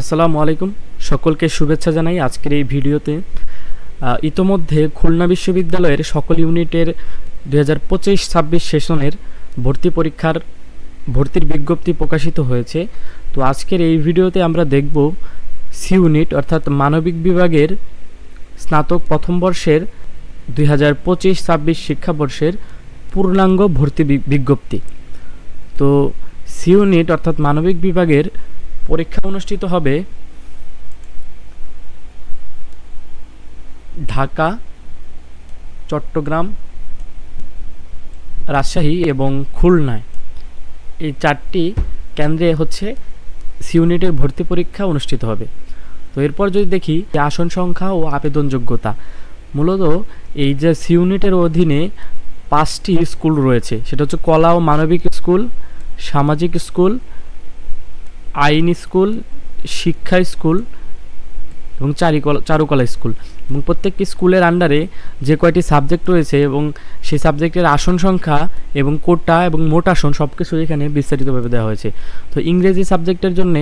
আসসালামু আলাইকুম, সকলকে শুভেচ্ছা জানাই। আজকের এই ভিডিওতে ইতোমধ্যে খুলনা বিশ্ববিদ্যালয়ের সকল ইউনিটের 2025-26 সেশনের ভর্তির বিজ্ঞপ্তি প্রকাশিত হয়েছে। তো আজকের এই ভিডিওতে আমরা দেখব সি ইউনিট অর্থাৎ মানবিক বিভাগের স্নাতক প্রথম বর্ষের 2025-26 শিক্ষাবর্ষের পূর্ণাঙ্গ ভর্তি বিজ্ঞপ্তি। তো সি ইউনিট অর্থাৎ মানবিক বিভাগের পরীক্ষা অনুষ্ঠিত হবে ঢাকা, চট্টগ্রাম, রাজশাহী এবং খুলনায়। এই চারটি কেন্দ্রে হচ্ছে সি ইউনিটের ভর্তি পরীক্ষা অনুষ্ঠিত হবে। তো এরপর যদি দেখি আসন সংখ্যা ও আবেদন যোগ্যতা, মূলত এই যে সি ইউনিটের অধীনে 5টি স্কুল রয়েছে, সেটা হচ্ছে কলা ও মানবিক স্কুল, সামাজিক স্কুল, আইন স্কুল, শিক্ষা স্কুল এবং চারুকলা স্কুল। এবং প্রত্যেকটি স্কুলের আন্ডারে যে কয়টি সাবজেক্ট রয়েছে এবং সেই সাবজেক্টের আসন সংখ্যা এবং কোটা এবং মোট আসন সব কিছু এখানে বিস্তারিতভাবে দেওয়া হয়েছে। তো ইংরেজি সাবজেক্টের জন্য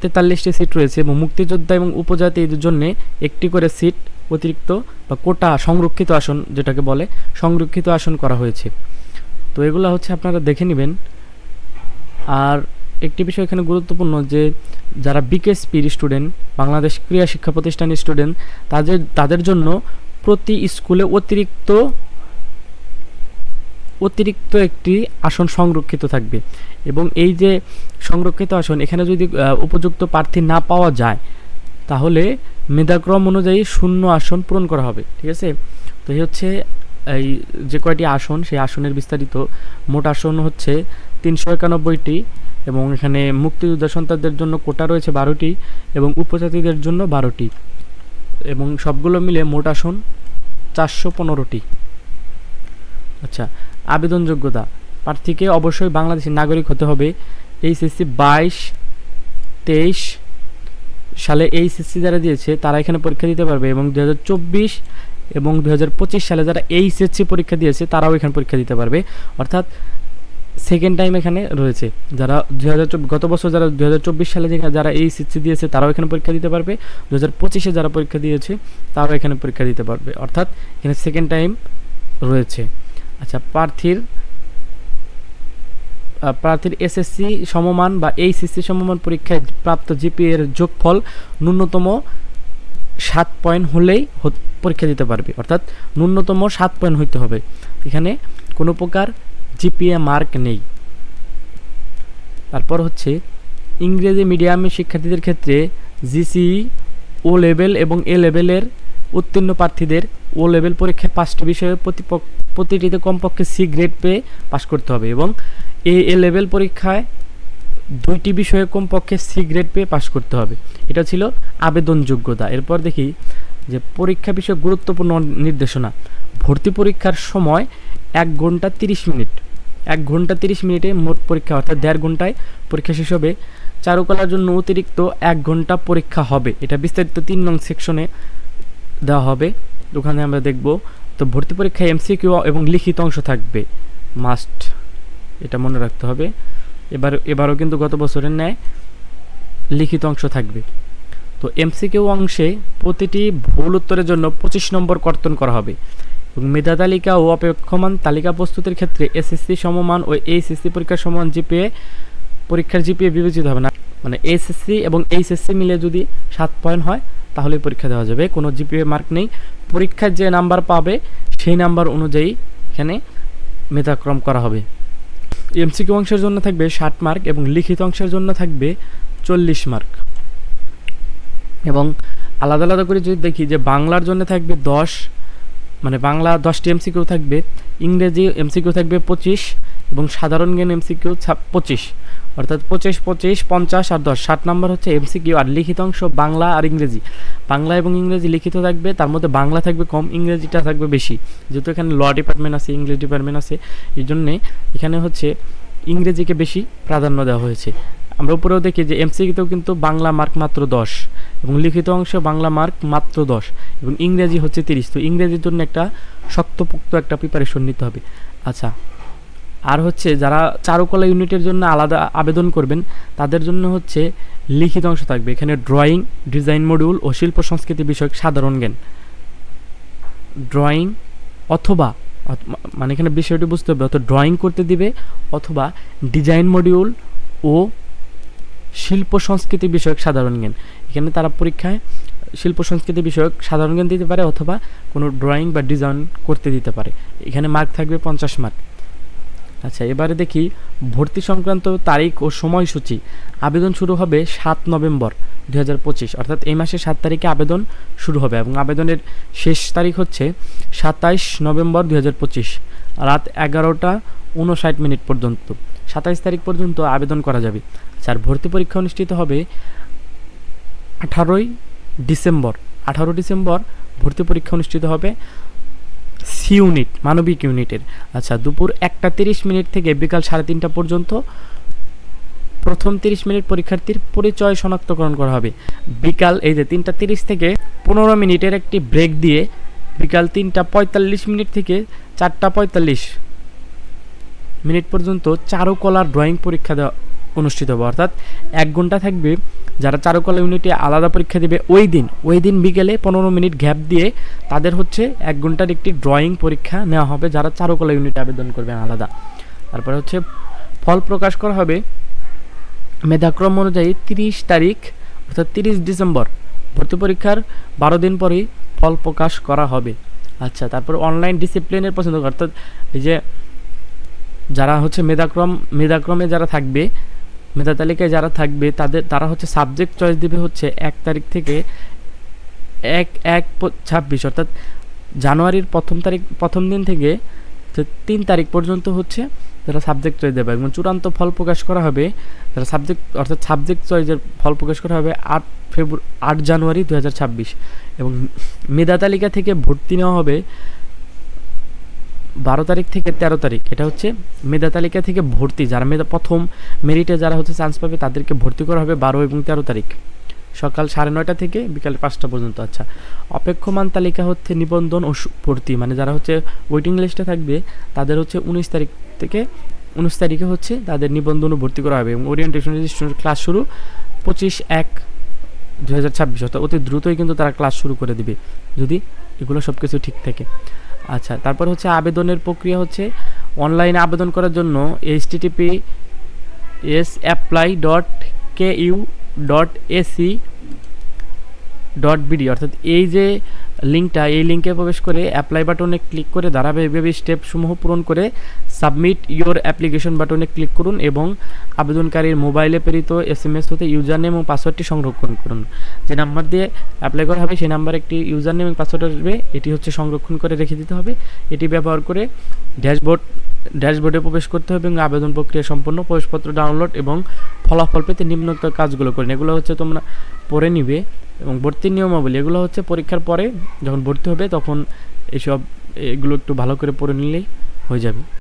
43টি সিট রয়েছে এবং মুক্তিযোদ্ধা এবং উপজাতিদের জন্য একটি করে সিট অতিরিক্ত বা কোটা সংরক্ষিত আসন, যেটাকে বলে সংরক্ষিত আসন করা হয়েছে। তো এগুলো হচ্ছে আপনারা দেখে নেবেন। আর একটি বিষয় এখানে গুরুত্বপূর্ণ যে যারা বিকেএসপির স্টুডেন্ট, বাংলাদেশ ক্রীড়া শিক্ষা প্রতিষ্ঠানের স্টুডেন্ট, তাদের জন্য প্রতি স্কুলে অতিরিক্ত একটি আসন সংরক্ষিত থাকবে। এবং এই যে সংরক্ষিত আসন, এখানে যদি উপযুক্ত প্রার্থী না পাওয়া যায় তাহলে মেধাক্রম অনুযায়ী শূন্য আসন পূরণ করা হবে। ঠিক আছে, তো এই হচ্ছে এই যে কয়টি আসন, সেই আসনের বিস্তারিত। মোট আসন হচ্ছে 391টি এবং এখানে মুক্তিযোদ্ধা সন্তানদের জন্য কোটা রয়েছে 12টি এবং উপজাতিদের জন্য 12টি এবং সবগুলো মিলে মোট আসন 415টি। আচ্ছা, আবেদন যোগ্যতা, প্রার্থীকে অবশ্যই বাংলাদেশের নাগরিক হতে হবে। এইচএসসি 22-23 সালে এইচএসসি যারা দিয়েছে তারা এখানে পরীক্ষা দিতে পারবে এবং 2024 এবং 2025 সালে যারা এইচএসসি পরীক্ষা দিয়েছে তারাও এখানে পরীক্ষা দিতে পারবে। অর্থাৎ সেকেন্ড টাইম এখানে রয়েছে। যারা গত বছর যারা 2024 সালে যারা এইচএসসি দিয়েছে তারাও এখানে পরীক্ষা দিতে পারবে, 2025-এ যারা পরীক্ষা দিয়েছে তারাও এখানে পরীক্ষা দিতে পারবে। অর্থাৎ এখানে সেকেন্ড টাইম রয়েছে। আচ্ছা, প্রার্থীর এসএসসি সমমান বা এইচএসসি সমমান পরীক্ষায় প্রাপ্ত জিপিএ এর যোগফল ন্যূনতম 7 পয়েন্ট হলেই পরীক্ষা দিতে পারবে। অর্থাৎ ন্যূনতম 7 পয়েন্ট হইতে হবে, এখানে কোনো প্রকার জিপিএ মার্ক নেই। তারপর হচ্ছে ইংরেজি মিডিয়ামের শিক্ষার্থীদের ক্ষেত্রে জিসিই, ও লেভেল এবং এ লেভেলের উত্তীর্ণ প্রার্থীদের ও লেভেল পরীক্ষায় 5টি বিষয়ে প্রতিটিতে কমপক্ষে সি গ্রেড পেয়ে পাশ করতে হবে এবং এ লেভেল পরীক্ষায় 2টি বিষয়ে কমপক্ষে সি গ্রেড পেয়ে পাশ করতে হবে। এটা ছিল আবেদন যোগ্যতা। এরপর দেখি যে পরীক্ষা বিষয়ে গুরুত্বপূর্ণ নির্দেশনা। ভর্তি পরীক্ষার সময় 1 ঘন্টা 30 মিনিট, 1 ঘন্টা 30 মিনিটে মোট পরীক্ষা, অর্থাৎ 1.5 ঘন্টায় পরীক্ষা শেষ হবে। চারুকলার জন্য অতিরিক্ত 1 ঘন্টা পরীক্ষা হবে, এটা বিস্তারিত 3 নং সেকশনে দেওয়া হবে, ওখানে আমরা দেখব। তো ভর্তি পরীক্ষায় এমসিকিউ এবং লিখিত অংশ থাকবে, মাস্ট, এটা মনে রাখতে হবে। এবারও কিন্তু গত বছরের ন্যায় লিখিত অংশ থাকবে। তো এমসিকিউ অংশে প্রতিটি ভুল উত্তরের জন্য 25 নম্বর কর্তন করা হবে এবং মেধা তালিকা ও অপেক্ষমান তালিকা প্রস্তুতির ক্ষেত্রে এসএসসি সমমান ও এইচএসসি পরীক্ষার সমান পরীক্ষার জিপিএ বিবেচিত হবে না। মানে এসএসসি এবং এইচএসসি মিলে যদি 7 পয়েন্ট হয় তাহলে পরীক্ষা দেওয়া যাবে, কোনো জিপিএ মার্ক নেই। পরীক্ষার যে নাম্বার পাবে সেই নাম্বার অনুযায়ী এখানে মেধাক্রম করা হবে। এমসিকিউ অংশের জন্য থাকবে 60 মার্ক এবং লিখিত অংশের জন্য থাকবে 40 মার্ক। এবং আলাদা আলাদা করে যদি দেখি যে বাংলার জন্য থাকবে 10, মানে বাংলা 10টি এমসিকিউ থাকবে, ইংরেজি এমসিকিউ থাকবে 25 এবং সাধারণ জ্ঞান এমসিকিউ 25, অর্থাৎ 25, 25, 50 আর 10, 60 নাম্বার হচ্ছে এমসিকিউ। আর লিখিত অংশ বাংলা আর ইংরেজি, বাংলা এবং ইংরেজি লিখিত থাকবে, তার মধ্যে বাংলা থাকবে কম, ইংরেজিটা থাকবে বেশি, যেহেতু এখানে ল ডিপার্টমেন্ট আছে, ইংলিশ ডিপার্টমেন্ট আছে, এই জন্যে এখানে হচ্ছে ইংরেজিকে বেশি প্রাধান্য দেওয়া হয়েছে। আমরা উপরেও দেখি যে এমসিকিউতেও কিন্তু বাংলা মার্ক মাত্র 10 এবং লিখিত অংশে বাংলা মার্ক মাত্র 10 এবং ইংরেজি হচ্ছে 30। তো ইংরেজির জন্য একটা শক্তপোক্ত একটা প্রিপারেশন নিতে হবে। আচ্ছা, আর হচ্ছে যারা চারুকলা ইউনিটের জন্য আলাদা আবেদন করবেন তাদের জন্য হচ্ছে লিখিত অংশ থাকবে, এখানে ড্রয়িং, ডিজাইন মডিউল ও শিল্প সংস্কৃতি বিষয়ক সাধারণ জ্ঞান। ড্রয়িং অথবা মানে এখানে বিষয়টি বুঝতে হবে, অথবা ড্রয়িং করতে দিবে অথবা ডিজাইন মডিউল ও শিল্প সংস্কৃতি বিষয়ক সাধারণ জ্ঞান। এখানে তারা পরীক্ষায় শিল্প সংস্কৃতি বিষয়ক সাধারণ জ্ঞান দিতে পারে অথবা কোনো ড্রয়িং বা ডিজাইন করতে দিতে পারে। এখানে মার্ক থাকবে 50 মার্ক। আচ্ছা, এবারে দেখি ভর্তি সংক্রান্ত তারিখ ও সময়সূচি। আবেদন শুরু হবে 7 নভেম্বর 2025, অর্থাৎ এই মাসের 7 তারিখে আবেদন শুরু হবে এবং আবেদনের শেষ তারিখ হচ্ছে 27 নভেম্বর 2025 রাত 11:59 পর্যন্ত। 27 তারিখ পর্যন্ত আবেদন করা যাবে। আর ভর্তি পরীক্ষা অনুষ্ঠিত হবে 18 ডিসেম্বর ভর্তি পরীক্ষা অনুষ্ঠিত হবে সি ইউনিট, মানবিক ইউনিটের। আচ্ছা, দুপুর 1:30 থেকে বিকাল 3:30 পর্যন্ত প্রথম 30 মিনিট পরীক্ষার্থীর পরিচয় শনাক্তকরণ করা হবে। বিকাল এই যে 3:30 থেকে 15 মিনিটের একটি ব্রেক দিয়ে বিকাল 3:45 থেকে 4:45 পর্যন্ত চারুকলার ড্রয়িং পরীক্ষা অনুষ্ঠিত হবে, অর্থাৎ 1 ঘন্টা থাকবে। যারা চারুকলা ইউনিটে আলাদা পরীক্ষা দেবে ওই দিন বিকেলে 15 মিনিট গ্যাপ দিয়ে তাদের হচ্ছে 1 ঘন্টার একটি ড্রয়িং পরীক্ষা নেওয়া হবে যারা চারুকলা ইউনিটে আবেদন করবেন আলাদা। তারপরে হচ্ছে ফল প্রকাশ করা হবে মেধাক্রম অনুযায়ী 30 তারিখ, অর্থাৎ 30 ডিসেম্বর। ভর্তি পরীক্ষার 12 দিন পরেই ফল প্রকাশ করা হবে। আচ্ছা, তারপর অনলাইন ডিসিপ্লিনের পছন্দ, অর্থাৎ এই যে যারা হচ্ছে মেধাক্রমে যারা থাকবে, মেধা তালিকায় যারা থাকবে তারা হচ্ছে সাবজেক্ট চয়েস দিবে হচ্ছে 1 তারিখ থেকে 1/1/26, অর্থাৎ জানুয়ারির প্রথম দিন থেকে 3 তারিখ পর্যন্ত হচ্ছে যারা সাবজেক্ট চয়েস দেবে এবং চূড়ান্ত ফল প্রকাশ করা হবে যারা সাবজেক্ট চয়েসের ফল প্রকাশ করা হবে 8 জানুয়ারি 2026 এবং মেধা তালিকা থেকে ভর্তি নেওয়া হবে 12 তারিখ থেকে 13 তারিখ। এটা হচ্ছে মেধা তালিকা থেকে ভর্তি, যারা প্রথম মেরিটে যারা হচ্ছে চান্স পাবে তাদেরকে ভর্তি করা হবে 12 এবং 13 তারিখ সকাল 9:30 থেকে বিকাল 5টা পর্যন্ত। আচ্ছা, অপেক্ষমান তালিকা হচ্ছে নিবন্ধন ও ভর্তি, মানে যারা হচ্ছে ওয়েটিং লিস্টে থাকবে তাদের হচ্ছে 19 তারিখে হচ্ছে তাদের নিবন্ধন ও ভর্তি করা হবে এবং ওরিয়েন্টেশন রেজিস্ট্রেশন ক্লাস শুরু 25/1/2026, অর্থাৎ অতি দ্রুতই কিন্তু তারা ক্লাস শুরু করে দিবে যদি এগুলো সব কিছু ঠিক থাকে। আচ্ছা, তারপর হচ্ছে আবেদনের প্রক্রিয়া হচ্ছে অনলাইনে আবেদন করার জন্য https://apply.ku.ac.bd, অর্থাৎ এই যে লিঙ্কটা, এই লিঙ্কে প্রবেশ করে অ্যাপ্লাই বাটনে ক্লিক করে ধারাবাহিকভাবে স্টেপসমূহ পূরণ করে সাবমিট ইওর অ্যাপ্লিকেশন বাটনে ক্লিক করুন এবং আবেদনকারীর মোবাইলে প্রেরিত SMS হতে ইউজার নেম এবং পাসওয়ার্ডটি সংরক্ষণ করুন। যে নাম্বার দিয়ে অ্যাপ্লাই করা হবে সেই নাম্বারে একটি ইউজার নেম এবং পাসওয়ার্ড আসবে, এটি হচ্ছে সংরক্ষণ করে রেখে দিতে হবে। এটি ব্যবহার করে ড্যাশবোর্ডে প্রবেশ করতে হবে এবং আবেদন প্রক্রিয়া সম্পন্ন, প্রবেশপত্র ডাউনলোড এবং ফলাফল পেতে নিম্নোক্ত কাজগুলো করেন। এগুলো হচ্ছে তোমরা পড়ে নিবে এবং ভর্তির নিয়মাবলী এগুলো হচ্ছে পরীক্ষার পরে যখন ভর্তি হবে তখন এগুলো একটু ভালো করে পড়ে নিলেই হয়ে যাবে।